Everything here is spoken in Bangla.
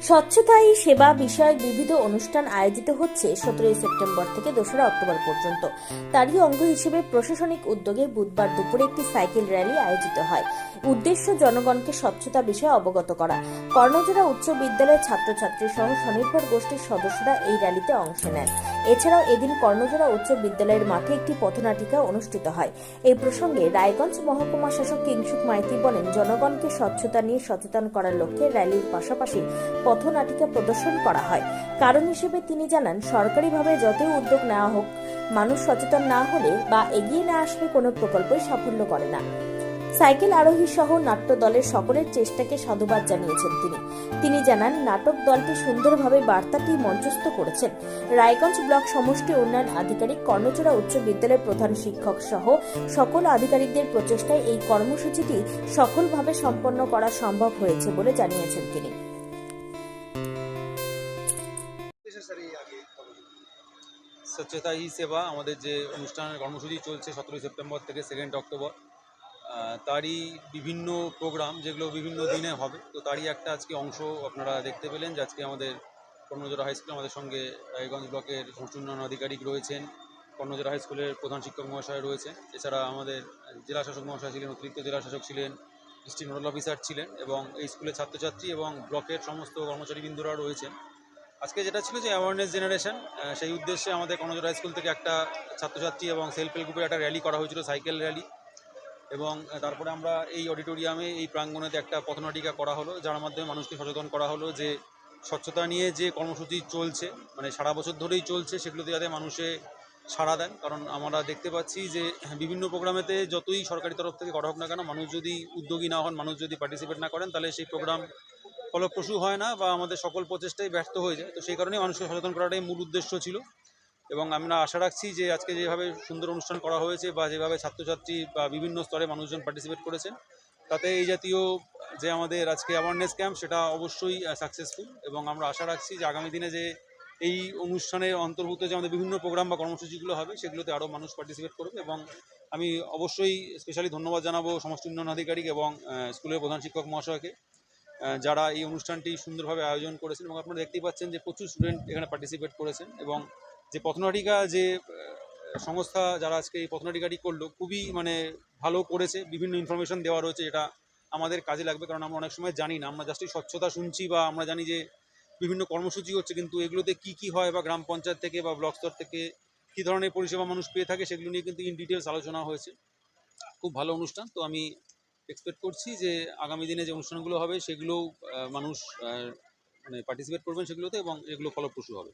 স্বচ্ছতাই সেবা বিষয়ক বিবিধ অনুষ্ঠান আয়োজিত হচ্ছে 17 সেপ্টেম্বর থেকে 2রা অক্টোবর পর্যন্ত। তারই অঙ্গ হিসেবে প্রশাসনিক উদ্যোগে বুধবার দুপুরে একটি সাইকেল র্যালি আয়োজিত হয়। উদ্দেশ্য জনগণকে স্বচ্ছতা বিষয়ে অবগত করা। কর্ণজোড়া উচ্চ বিদ্যালয়ের ছাত্রছাত্রী সহ স্বনির্ভর গোষ্ঠীর সদস্যরা এই র্যালিতে অংশ নেন। এছাড়াও এদিন কর্ণজোড়া উচ্চ বিদ্যালয়ের মাঠে একটি পথনাটিকা অনুষ্ঠিত হয়। এই প্রসঙ্গে রায়গঞ্জ মহকুমা শাসক কিংসুক মাইতি বলেন, জনগণকে স্বচ্ছতা নিয়ে সচেতন করার লক্ষ্যে র্যালির পাশাপাশি পথনাটিকা প্রদর্শন করা হয়। কারণ হিসেবে তিনি জানান, সরকারিভাবে যতই উদ্যোগ নেওয়া হোক, মানুষ সচেতন না হলে বা এগিয়ে না আসলে কোনো প্রকল্পই সাফল্য করে না। সাইকেল আরোহী সহ নাট্য দলের সকলের চেষ্টাকে সাধুবাদ জানিয়েছেন তিনি জানান, নাটক দলটি সুন্দরভাবে বার্তাটি মঞ্চস্থ করেছেন। রায়গঞ্জ ব্লক সমষ্টি উন্নয়ন আধিকারিক, কর্ণজোড়া উচ্চ বিদ্যালয়ের প্রধান শিক্ষক সহ সকল আধিকারিকদের প্রচেষ্টায় এই কর্মসূচিটি সফলভাবে সম্পন্ন করা সম্ভব হয়েছে বলে জানিয়েছেন তিনি। স্বচ্ছতা ই সেবা আমাদের যে অনুষ্ঠানের কর্মসূচি চলছে 17 সেপ্টেম্বর থেকে 2 অক্টোবর, তারই বিভিন্ন প্রোগ্রাম যেগুলো বিভিন্ন দিনে হবে, তো তারই একটা আজকে অংশ আপনারা দেখতে পেলেন যে আজকে আমাদের কর্ণজোড়া হাই স্কুলে আমাদের সঙ্গে রায়গঞ্জ ব্লকের সমষ্টি উন্নয়ন আধিকারিক রয়েছেন, কর্ণজোড়া হাই স্কুলের প্রধান শিক্ষক মহাশয় রয়েছেন, এছাড়া আমাদের জেলা শাসক মহাশয় ছিলেন, অতিরিক্ত জেলা শাসক ছিলেন, ডিস্ট্রিক্ট নোডাল অফিসার ছিলেন এবং এই স্কুলের ছাত্রছাত্রী এবং ব্লকের সমস্ত কর্মচারীবৃন্দরা রয়েছেন। আজকে যেটা ছিল যে অ্যাওয়ারনেস জেনারেশন, সেই উদ্দেশ্যে আমাদের কর্ণজোড়া স্কুল থেকে একটা ছাত্রছাত্রী এবং সেলফ হেল্প গ্রুপের একটা র্যালি করা হয়েছিল, সাইকেল র্যালি। এবং তারপরে আমরা এই অডিটোরিয়ামে এই প্রাঙ্গণেতে একটা পথনাটিকা করা হলো, যার মাধ্যমে মানুষকে সচেতন করা হলো যে স্বচ্ছতা নিয়ে যে কর্মসূচি চলছে, মানে সারা বছর ধরেই চলছে, সেগুলোতে যাতে মানুষে সাড়া দেন। কারণ আমরা দেখতে পাচ্ছি যে বিভিন্ন প্রোগ্রামেতে যতই সরকারি তরফ থেকে করা হোক না কেন, মানুষ যদি উদ্যোগী না হন, মানুষ যদি পার্টিসিপেট না করেন, তাহলে সেই প্রোগ্রাম ফলপ্রসূ হয় না বা আমাদের সকল প্রচেষ্টাই ব্যর্থ হয়ে যায়। তো সেই কারণেই মানুষকে সচেতন করাটাই মূল উদ্দেশ্য ছিল। এবং আমরা আশা রাখছি যে আজকে যেভাবে সুন্দর অনুষ্ঠান করা হয়েছে বা যেভাবে ছাত্রছাত্রী বা বিভিন্ন স্তরে মানুষজন পার্টিসিপেট করেছেন, তাতে এই জাতীয় যে আমাদের আজকে অ্যাওয়ারনেস ক্যাম্প, সেটা অবশ্যই সাকসেসফুল। এবং আমরা আশা রাখছি যে আগামী দিনে যে এই অনুষ্ঠানের অন্তর্ভুক্ত যে আমাদের বিভিন্ন প্রোগ্রাম বা কর্মসূচিগুলো হবে, সেগুলোতে আরও মানুষ পার্টিসিপেট করবে। এবং আমি অবশ্যই স্পেশালি ধন্যবাদ জানাবো সমষ্টি উন্নয়ন আধিকারিক এবং স্কুলের প্রধান শিক্ষক মহাশয়কে, যারা এই অনুষ্ঠানটি সুন্দরভাবে আয়োজন করেছেন। এবং আপনারা দেখতেই পাচ্ছেন যে প্রচুর স্টুডেন্ট এখানে পার্টিসিপেট করেছেন। এবং যে পথনাটিকা যে সংস্থা যারা আজকে এই পথনাটিকাটি করলো, খুবই ভালো করেছে, বিভিন্ন ইনফরমেশন দেওয়া রয়েছে, যেটা আমাদের কাজে লাগবে। কারণ আমরা অনেক সময় জানি না, আমরা জাস্ট এই স্বচ্ছতা শুনছি বা আমরা জানি যে বিভিন্ন কর্মসূচি হচ্ছে, কিন্তু এগুলোতে কি কি হয় বা গ্রাম পঞ্চায়েত থেকে বা ব্লক স্তর থেকে কী ধরনের পরিষেবা মানুষ পেয়ে থাকে, সেগুলো নিয়ে কিন্তু ইন ডিটেলস আলোচনা হয়েছে। খুব ভালো অনুষ্ঠান। তো আমি এক্সপেক্ট করছি যে আগামী দিনে যে অনুষ্ঠানগুলো হবে, সেগুলোও মানুষ পার্টিসিপেট করবেন সেগুলোতে, এবং এগুলো ফলপ্রসূ হবে।